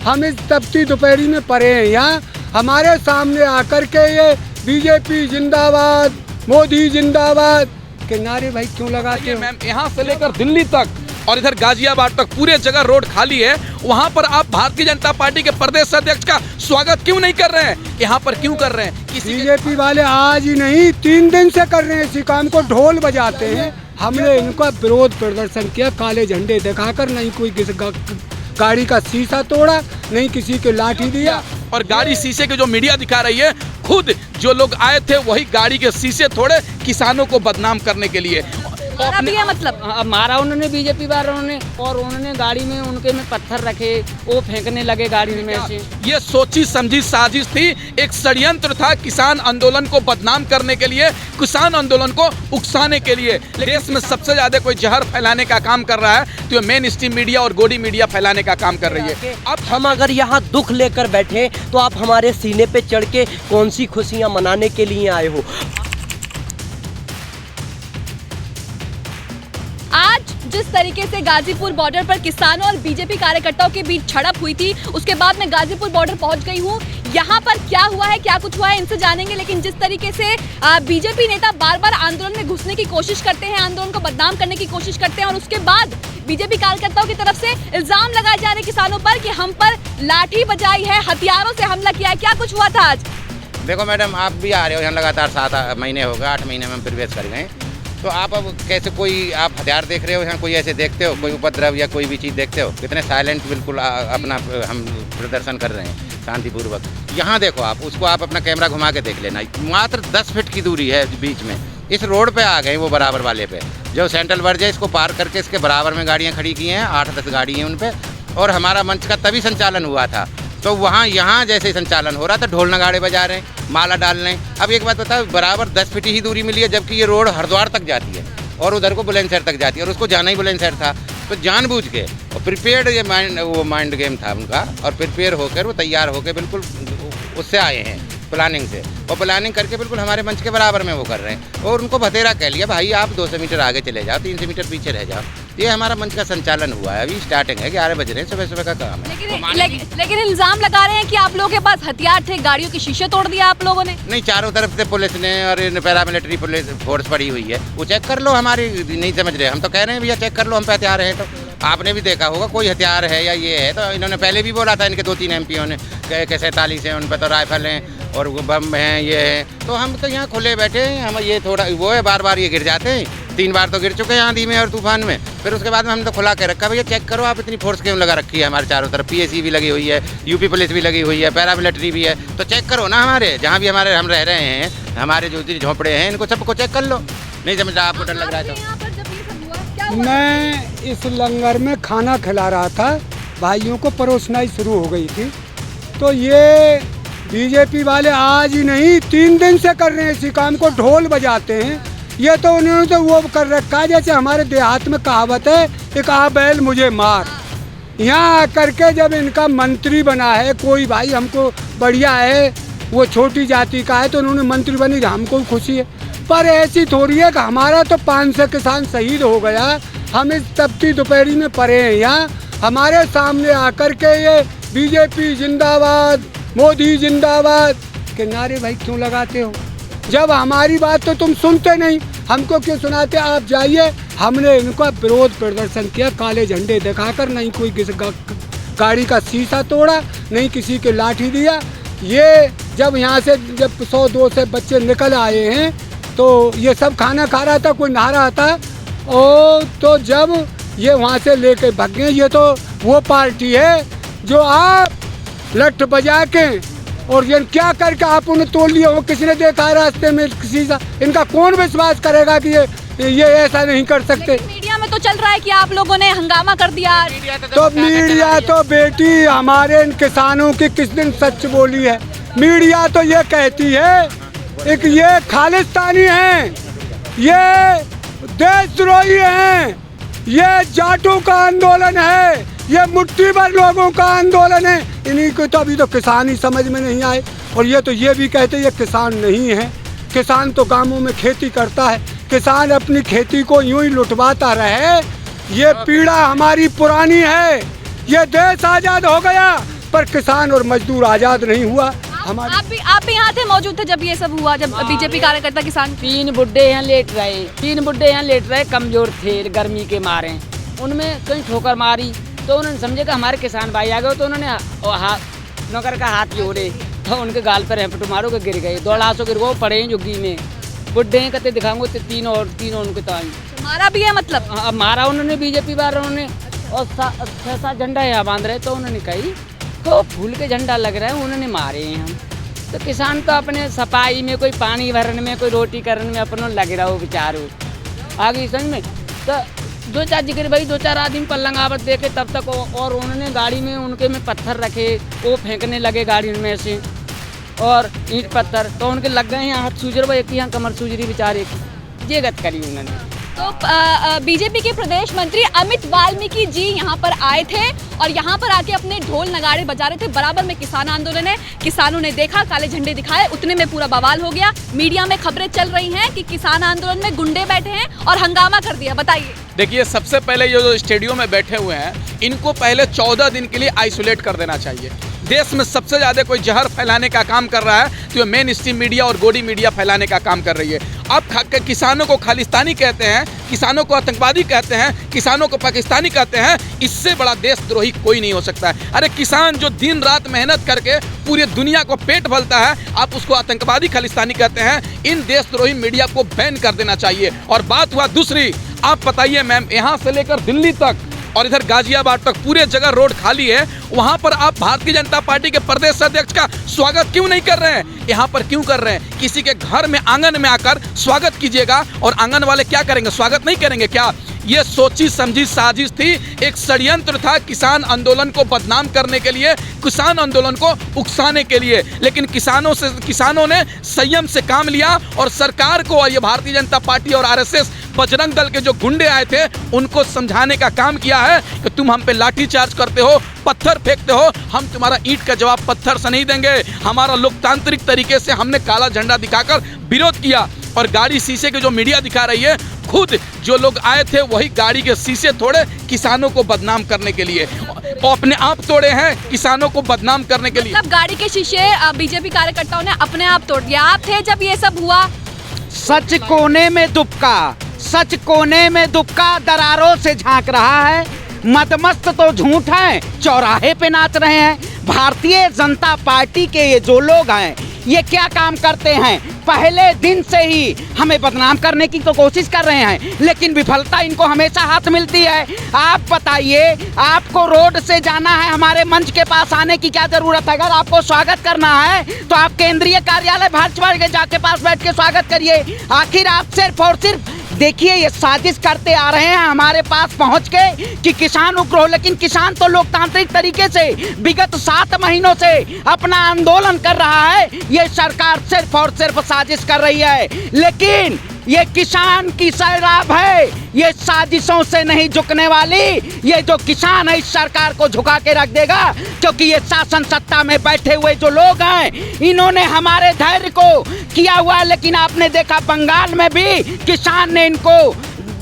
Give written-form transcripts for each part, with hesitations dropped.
हम इस तपती दोपहरी में पड़े हैं यहाँ, हमारे सामने आकर के ये बीजेपी जिंदाबाद, मोदी जिंदाबाद के नारे भाई क्यों लगाते हो? मैम, यहाँ से लेकर दिल्ली तक और इधर गाजियाबाद तक पूरे जगह रोड खाली है, वहाँ पर आप भारतीय जनता पार्टी के प्रदेश अध्यक्ष का स्वागत क्यों नहीं कर रहे हैं? यहाँ पर क्यों कर रहे हैं? बीजेपी वाले आज ही नहीं 3 दिन से कर रहे हैं इसी काम को, ढोल बजाते हैं। हमने इनका विरोध प्रदर्शन किया, काले झंडे दिखाकर, नहीं कोई गाड़ी का शीशा तोड़ा, नहीं किसी के लाठी दिया। और गाड़ी शीशे के जो मीडिया दिखा रही है, खुद जो लोग आए थे वही गाड़ी के शीशे तोड़े किसानों को बदनाम करने के लिए। मारा भी है, मतलब मारा उन्होंने बीजेपी वालों ने, और उन्होंने गाड़ी में उनके में पत्थर रखे, वो फेंकने लगे गाड़ी में से। ये सोची समझी साजिश थी, एक षड्यंत्र था किसान आंदोलन को बदनाम करने के लिए, किसान आंदोलन को उकसाने के लिए। देश में सबसे ज्यादा कोई जहर फैलाने का काम कर रहा है तो ये मेन स्ट्रीम मीडिया और गोदी मीडिया फैलाने का काम कर रही है। अब हम अगर यहाँ दुख लेकर बैठे तो आप हमारे सीने पे चढ़ के कौन सी खुशियाँ मनाने के लिए आए हो? आज जिस तरीके से गाजीपुर बॉर्डर पर किसानों और बीजेपी कार्यकर्ताओं के बीच झड़प हुई थी, उसके बाद मैं गाजीपुर बॉर्डर पहुंच गई हूं। यहां पर क्या हुआ है, क्या कुछ हुआ है, इनसे जानेंगे। लेकिन जिस तरीके से बीजेपी नेता बार बार आंदोलन में घुसने की कोशिश करते हैं, आंदोलन को बदनाम करने की कोशिश करते हैं, और उसके बाद बीजेपी कार्यकर्ताओं की तरफ से इल्जाम लगाए जा रहे किसानों पर कि हम पर लाठी बजाई है, हथियारों से हमला किया है। क्या कुछ हुआ था आज? देखो मैडम, आप भी आ रहे हो यहाँ, लगातार 7 महीने हो गए, 8 महीने में हम प्रवेश कर गए, तो आप अब कैसे कोई आप हथियार देख रहे हो यहाँ, कोई ऐसे देखते हो, कोई उपद्रव या कोई भी चीज़ देखते हो? कितने साइलेंट बिल्कुल अपना हम प्रदर्शन कर रहे हैं शांतिपूर्वक। यहाँ देखो आप, उसको आप अपना कैमरा घुमा के देख लेना, मात्र 10 फीट की दूरी है बीच में। इस रोड पे आ गए वो बराबर वाले पे, जो सेंट्रल वर्ज है, इसको पार करके इसके बराबर में गाड़ियाँ खड़ी की हैं, 8-10 गाड़ी हैं उन पर। और हमारा मंच का तभी संचालन हुआ था, तो वहाँ यहाँ जैसे संचालन हो रहा था, ढोल नगाड़े बजा रहे हैं, माला डाल रहे हैं। अब एक बात बताओ, बराबर 10 फीट ही दूरी मिली है, जबकि ये रोड हरिद्वार तक जाती है और उधर को बुलंदशहर तक जाती है, और उसको जाना ही बुलंदशहर था। तो जानबूझ के और प्रिपेयर्ड ये माइंड गेम था उनका, और प्रिपेयर होकर वो तैयार होकर बिल्कुल उससे आए हैं प्लानिंग से, और प्लानिंग करके बिल्कुल हमारे मंच के बराबर में वो कर रहे हैं। और उनको भतेरा कह लिया, भाई आप 200 मीटर आगे चले जाओ, 300 मीटर पीछे रह जाओ। ये हमारा मंच का संचालन हुआ है, अभी स्टार्टिंग है, 11 बज रहे हैं, सुबह सुबह का काम है। लेकिन इल्जाम लगा रहे हैं कि आप लोगों के पास हथियार थे, गाड़ियों के शीशे तोड़ दिया आप लोगों ने। नहीं, चारों तरफ से पुलिस ने और पैरामिलिट्री पुलिस फोर्स पड़ी हुई है, वो चेक कर लो। हमारी नहीं समझ रहे, हम तो कह रहे हैं भैया चेक कर लो, हम पे हथियार है। तो आपने भी देखा होगा कोई हथियार है या ये है, तो इन्होंने पहले भी बोला था, इनके 2-3 एमपीओ ने कि 47 हैं, उन पर तो राइफल हैं और वो बम हैं, ये है। तो हम तो यहाँ खुले बैठे हैं, हम ये थोड़ा वो है, बार बार ये गिर जाते हैं, 3 बार तो गिर चुके हैं आंधी में और तूफान में। फिर उसके बाद में हमने तो खुला के रखा, भैया चेक करो आप, इतनी फोर्स क्यों लगा रखी है हमारे चारों तरफ? पीएसी भी लगी हुई है, यूपी पुलिस भी लगी हुई है, पैरामिलिट्री भी है, तो चेक करो ना। हमारे जहाँ भी हमारे हम रह रहे हैं, हमारे जो झोंपड़े हैं, इनको सबको चेक कर लो। नहीं समझ रहा, आपको डर लग रहा है तो? मैं इस लंगर में खाना खिला रहा था, भाइयों को परोसना ही शुरू हो गई थी, तो ये बीजेपी वाले आज ही नहीं 3 दिन से कर रहे हैं इसी काम को, ढोल बजाते हैं। ये तो उन्होंने तो वो कर रखा है, जैसे हमारे देहात में कहावत है, एक आ बैल मुझे मार। यहाँ आकर के जब इनका मंत्री बना है कोई, भाई हमको बढ़िया है, वो छोटी जाति का है तो उन्होंने मंत्री बनी, हमको खुशी है। पर ऐसी थोड़ी है कि हमारा तो 500 किसान शहीद हो गया, हम इस तपती दोपहरी में पड़े हैं यहाँ, हमारे सामने आकर के ये बीजेपी जिंदाबाद, मोदी जिंदाबाद के नारे भाई क्यों लगाते हो? जब हमारी बात तो तुम सुनते नहीं, हमको क्यों सुनाते? आप जाइए, हमने इनका विरोध प्रदर्शन किया, काले झंडे दिखाकर, नहीं कोई गाड़ी का शीशा तोड़ा, नहीं किसी के लाठी दिया। ये जब यहाँ से जब 100-200 बच्चे निकल आए हैं, तो ये सब खाना खा रहा था, कोई नहा रहा था, और तो जब ये वहाँ से लेके भाग गए। ये तो वो पार्टी है जो आप लठ बजा के और ये क्या करके आप उन्हें तोड़ लिए हो, किसी ने देखा रास्ते में किसी का? इनका कौन विश्वास करेगा कि ये ऐसा नहीं कर सकते? मीडिया में तो चल रहा है कि आप लोगों ने हंगामा कर दिया। तो मीडिया तो बेटी हमारे इन किसानों की किस दिन सच बोली है? मीडिया तो ये कहती है एक ये खालिस्तानी हैं, ये देशद्रोही हैं, ये जाटों का आंदोलन है, ये मुट्ठी भर लोगों का आंदोलन है। इन्हीं को तो अभी तो किसान ही समझ में नहीं आए। और ये तो ये भी कहते ये किसान नहीं है, किसान तो गांवों में खेती करता है, किसान अपनी खेती को यूं ही लुटवाता रहे। ये पीड़ा हमारी पुरानी है, ये देश आज़ाद हो गया पर किसान और मजदूर आज़ाद नहीं हुआ। हमारे आप भी यहाँ थे, मौजूद थे जब ये सब हुआ, जब बीजेपी कार्यकर्ता किसान 3 बुड्ढे यहाँ लेट रहे, 3 बुड्ढे यहाँ लेट रहे, कमजोर थे गर्मी के मारे। उनमें कहीं ठोकर मारी तो उन्होंने समझे कि हमारे किसान भाई आ गए, तो उन्होंने नौकर का हाथ जोड़े तो उनके गाल पर रेपटू मारो के गिर गए, 2 लाशों गिर गए, पड़े हैं झुग्गी में। बुड्ढे हैं कहते दिखाऊंगे तो तीनों उनके ताई मारा भी है, मतलब अब मारा उन्होंने बीजेपी वालों ने। और 6-7 झंडा यहाँ बांध रहे तो उन्होंने कही तो फूल के झंडा लग रहा है, उन्होंने मारे हैं हम। तो किसान तो अपने सफाई में, कोई पानी भरने में, कोई रोटी करने में अपनों लग रहा हो बेचारो आगे समझ में। तो 2-4 जिक्र भाई 2-4 आदमी पल्लंग आवत देखे तब तक और उन्होंने गाड़ी में उनके में पत्थर रखे, वो फेंकने लगे गाड़ी में से और ईंट पत्थर, तो उनके लग गए हैं हाथ सूजर, एक यहाँ कमर सूजरी बेचारे की, ये गत करी उन्होंने। तो बीजेपी के प्रदेश मंत्री अमित वाल्मीकि जी यहाँ पर आए थे और यहाँ पर आके अपने ढोल नगाड़े बजा रहे थे। बराबर में किसान आंदोलन है, किसानों ने देखा, काले झंडे दिखाए, उतने में पूरा बवाल हो गया। मीडिया में खबरें चल रही हैं कि किसान आंदोलन में गुंडे बैठे हैं और हंगामा कर दिया। बताइए। देखिए, सबसे पहले ये जो स्टेडियम में बैठे हुए हैं, इनको पहले 14 दिन के लिए आइसोलेट कर देना चाहिए। देश में सबसे ज़्यादा कोई जहर फैलाने का काम कर रहा है तो ये मेन स्ट्रीम मीडिया और गोदी मीडिया फैलाने का काम कर रही है। अब किसानों को खालिस्तानी कहते हैं, किसानों को आतंकवादी कहते हैं, किसानों को पाकिस्तानी कहते हैं, इससे बड़ा देशद्रोही कोई नहीं हो सकता है। अरे किसान जो दिन रात मेहनत करके पूरी दुनिया को पेट भरता है, आप उसको आतंकवादी खालिस्तानी कहते हैं। इन देशद्रोही मीडिया को बैन कर देना चाहिए। और बात हुआ दूसरी, आप बताइए मैम, यहाँ से लेकर दिल्ली तक और इधर गाजियाबाद तक पूरे जगह रोड खाली है, वहां पर आप भारतीय जनता पार्टी के प्रदेश अध्यक्ष का स्वागत क्यों नहीं कर रहे हैं? यहाँ पर क्यों कर रहे हैं? किसी के घर में आंगन में आकर स्वागत कीजिएगा और आंगन वाले क्या करेंगे? स्वागत नहीं करेंगे क्या? ये सोची समझी साजिश थी, एक षड्यंत्र था किसान आंदोलन को बदनाम करने के लिए, किसान आंदोलन को उकसाने के लिए। लेकिन किसानों ने संयम से काम लिया और सरकार को और ये भारतीय जनता पार्टी और आरएसएस बजरंग दल के जो गुंडे आए थे उनको समझाने का काम किया है कि तुम हम पे लाठी चार्ज करते हो, पत्थर फेंकते हो, हम तुम्हारा ईंट का जवाब पत्थर से नहीं देंगे। हमारा लोकतांत्रिक तरीके से हमने काला झंडा दिखाकर विरोध किया और गाड़ी शीशे के जो मीडिया दिखा रही है, खुद जो लोग आए थे वही गाड़ी के शीशे तोड़े किसानों को बदनाम करने के लिए, और अपने आप तोड़े हैं किसानों को बदनाम करने के लिए। मतलब गाड़ी के शीशे बीजेपी कार्यकर्ताओं ने अपने आप तोड़ दिया। आप थे जब ये सब हुआ? सच कोने में दुबका, सच कोने में दुबका दरारों से झांक रहा है। मदमस्त तो झूठ है, चौराहे पे नाच रहे हैं। भारतीय जनता पार्टी के ये जो लोग हैं, ये क्या काम करते हैं? पहले दिन से ही हमें बदनाम करने की तो कोशिश कर रहे हैं, लेकिन विफलता इनको हमेशा हाथ मिलती है। आप बताइए, आपको रोड से जाना है, हमारे मंच के पास आने की क्या जरूरत है? अगर आपको स्वागत करना है तो आप केंद्रीय कार्यालय भाजपा के जाके पास बैठ के स्वागत करिए। आखिर आप सिर्फ और सिर्फ देखिए, ये साजिश करते आ रहे हैं हमारे पास पहुंच के कि किसान उग्र हो, लेकिन किसान तो लोकतांत्रिक तरीके से विगत 7 महीनों से अपना आंदोलन कर रहा है। ये सरकार सिर्फ और सिर्फ साजिश कर रही है, लेकिन ये किसान की सैराब है, ये साजिशों से नहीं झुकने वाली। ये जो किसान है इस सरकार को झुका के रख देगा, क्योंकि ये शासन सत्ता में बैठे हुए जो लोग हैं इन्होंने हमारे धैर्य को किया हुआ। लेकिन आपने देखा बंगाल में भी किसान ने इनको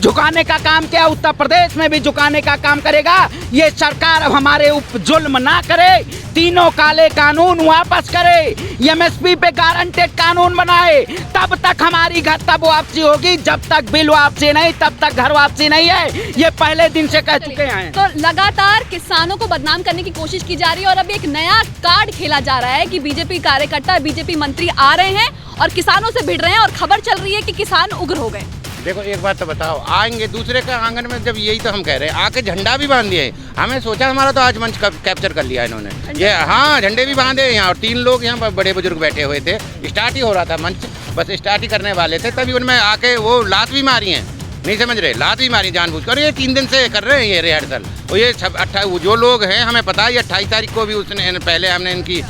झुकाने का काम किया, उत्तर प्रदेश में भी झुकाने का काम करेगा। ये सरकार अब हमारे ऊपर जुल्म ना करे, तीनों काले कानून वापस करे, एमएसपी पे गारंटेड कानून बनाए, तब तक हमारी घर तब वापसी होगी। जब तक बिल वापसी नहीं तब तक घर वापसी नहीं है, ये पहले दिन से कह चुके हैं। तो लगातार किसानों को बदनाम करने की कोशिश की जा रही है और अब एक नया कार्ड खेला जा रहा है कि बीजेपी कार्यकर्ता, बीजेपी मंत्री आ रहे हैं और किसानों से भिड़ रहे हैं और खबर चल रही है कि किसान उग्र हो गए। देखो एक बात तो बताओ, आएंगे दूसरे का आंगन में, जब यही तो हम कह रहे हैं, आके झंडा भी बांध दिए। हमें सोचा हमारा तो आज मंच कैप्चर कर लिया इन्होंने। ये हाँ, झंडे भी बांधे यहाँ और 3 लोग यहाँ बड़े बुजुर्ग बैठे हुए थे। स्टार्ट ही हो रहा था मंच, बस स्टार्ट ही करने वाले थे, तभी उनमें आके वो लात भी मारी हैं। नहीं समझ रहे, लात भी मारी जानबूझकर। ये 3 दिन से कर रहे हैं ये रिहर्सल। और ये जो लोग हैं, हमें पता है, ये 28 तारीख को भी उसने पहले हमने इनकी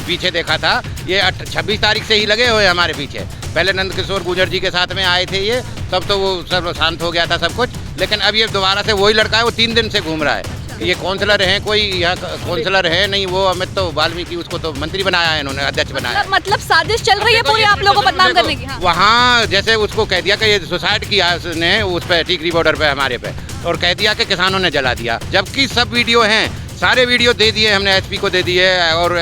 पीछे देखा था। ये 26 तारीख से ही लगे हुए हमारे पीछे। पहले नंद किशोर गुर्जर जी के साथ में आए थे ये, तब तो वो सब शांत हो गया था सब कुछ। लेकिन अब ये दोबारा से वही लड़का है, वो 3 दिन से घूम रहा है। ये काउंसलर हैं, कोई यहाँ काउंसलर है नहीं, वो अमित तो वाल्मीकि, उसको तो मंत्री बनाया है इन्होंने, अध्यक्ष बनाया। मतलब साजिश चल रही है पूरी आप लोगों को बदनाम करने की। हाँ। वहाँ जैसे उसको कह दिया कि ये सुसाइड किया उसने उस पर टिकरी बॉर्डर पे हमारे पे, और कह दिया कि किसानों ने जला दिया, जबकि सब वीडियो हैं। सारे वीडियो दे दिए हमने, एसपी को दे दिए और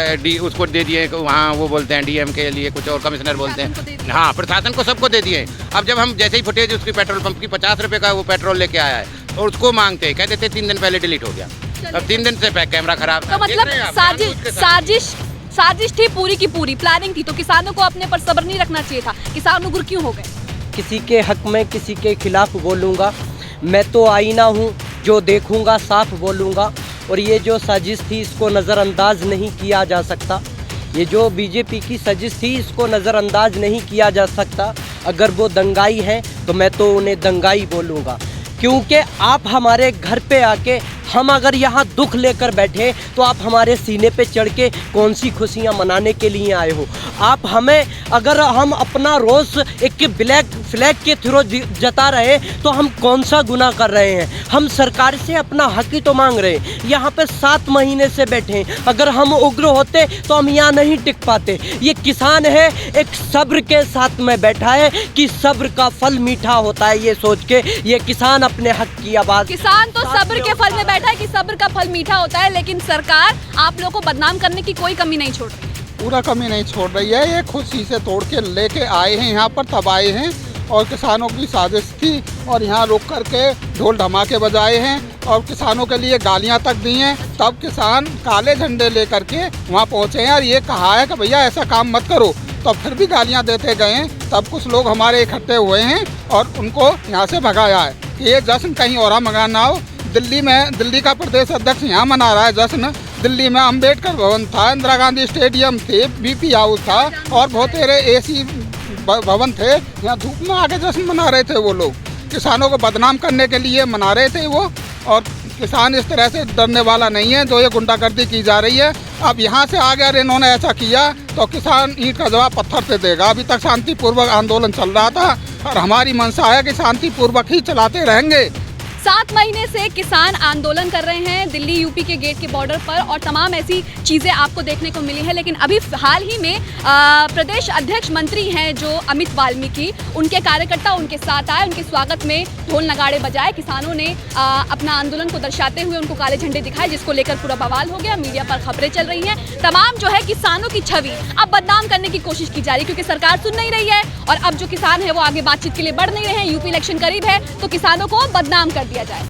उसको दे दिए, वहाँ वो बोलते हैं डीएम के लिए कुछ और कमिश्नर बोलते हैं, हाँ प्रशासन को सबको दे दिए। अब जब हम जैसे ही फुटेज उसकी पेट्रोल पंप की 50 रुपये का वो पेट्रोल लेके आया है और उसको मांगते हैं, कहते थे 3 दिन पहले डिलीट हो गया, अब 3 दिन से कैमरा खराब। तो मतलब साजिश थी पूरी की पूरी, प्लानिंग थी। तो किसानों को अपने पर सब्र नहीं रखना चाहिए था, किसान उग्र क्यों हो गए? किसी के हक में किसी के खिलाफ बोलूँगा, मैं तो आईना हूँ, जो देखूँगा साफ बोलूँगा। और ये जो साजिश थी इसको नज़रअंदाज नहीं किया जा सकता, ये जो बीजेपी की साजिश थी इसको नज़रअंदाज नहीं किया जा सकता। अगर वो दंगाई हैं तो मैं तो उन्हें दंगाई बोलूँगा, क्योंकि आप हमारे घर पे आके, हम अगर यहाँ दुख लेकर बैठे तो आप हमारे सीने पे चढ़ के कौन सी खुशियाँ मनाने के लिए आए हो? आप हमें, अगर हम अपना रोज़ एक ब्लैक फ्लैग के थ्रू जता रहे तो हम कौन सा गुनाह कर रहे हैं? हम सरकार से अपना हक ही तो मांग रहे हैं। यहाँ पे 7 महीने से बैठे हैं, अगर हम उग्र होते तो हम यहाँ नहीं टिक पाते। ये किसान है, एक सब्र के साथ में बैठा है कि सब्र का फल मीठा होता है, ये सोच के ये किसान अपने हक की आवाज़। किसान तो सब्र के फल में बैठा है कि सब्र का फल मीठा होता है, लेकिन सरकार आप लोगों को बदनाम करने की कोई कमी नहीं छोड़ रही। पूरा कमी नहीं छोड़ रही है, ये खुशी से तोड़ के लेके आए हैं यहाँ पर, तब आए हैं और किसानों की साजिश थी और यहाँ रुक करके ढोल धमाके बजाए हैं और किसानों के लिए गालियाँ तक दी हैं। तब किसान काले झंडे लेकर के वहाँ पहुँचे हैं और ये कहा है कि भैया ऐसा काम मत करो, तो फिर भी गालियाँ देते गए हैं। तब कुछ लोग हमारे इकट्ठे हुए हैं और उनको यहाँ से भगाया है कि ये जश्न कहीं और मना ना हो। दिल्ली का प्रदेश अध्यक्ष यहाँ मना रहा है जश्न। दिल्ली में अंबेडकर भवन था, इंदिरा गांधी स्टेडियम थे, बीपी हाउस था और बहुत सारे एसी भवन थे, यहाँ धूप में आके जश्न मना रहे थे वो लोग। किसानों को बदनाम करने के लिए मना रहे थे वो, और किसान इस तरह से डरने वाला नहीं है जो ये गुंडागर्दी की जा रही है। अब यहाँ से आगे अगर इन्होंने ऐसा किया तो किसान ईंट का जवाब पत्थर से देगा। अभी तक शांतिपूर्वक आंदोलन चल रहा था और हमारी मंशा है कि शांतिपूर्वक ही चलाते रहेंगे। 7 महीने से किसान आंदोलन कर रहे हैं दिल्ली यूपी के गेट के बॉर्डर पर और तमाम ऐसी चीज़ें आपको देखने को मिली है। लेकिन अभी हाल ही में प्रदेश अध्यक्ष मंत्री हैं जो अमित वाल्मीकि, उनके कार्यकर्ता उनके साथ आए, उनके स्वागत में ढोल नगाड़े बजाए। किसानों ने अपना आंदोलन को दर्शाते हुए उनको काले झंडे दिखाए, जिसको लेकर पूरा बवाल हो गया। मीडिया पर खबरें चल रही हैं, तमाम जो है किसानों की छवि अब बदनाम करने की कोशिश की जा रही है, क्योंकि सरकार सुन नहीं रही है और अब जो किसान है वो आगे बातचीत के लिए बढ़ नहीं रहे हैं। यूपी इलेक्शन करीब है तो किसानों को बदनाम कर दिया जाए।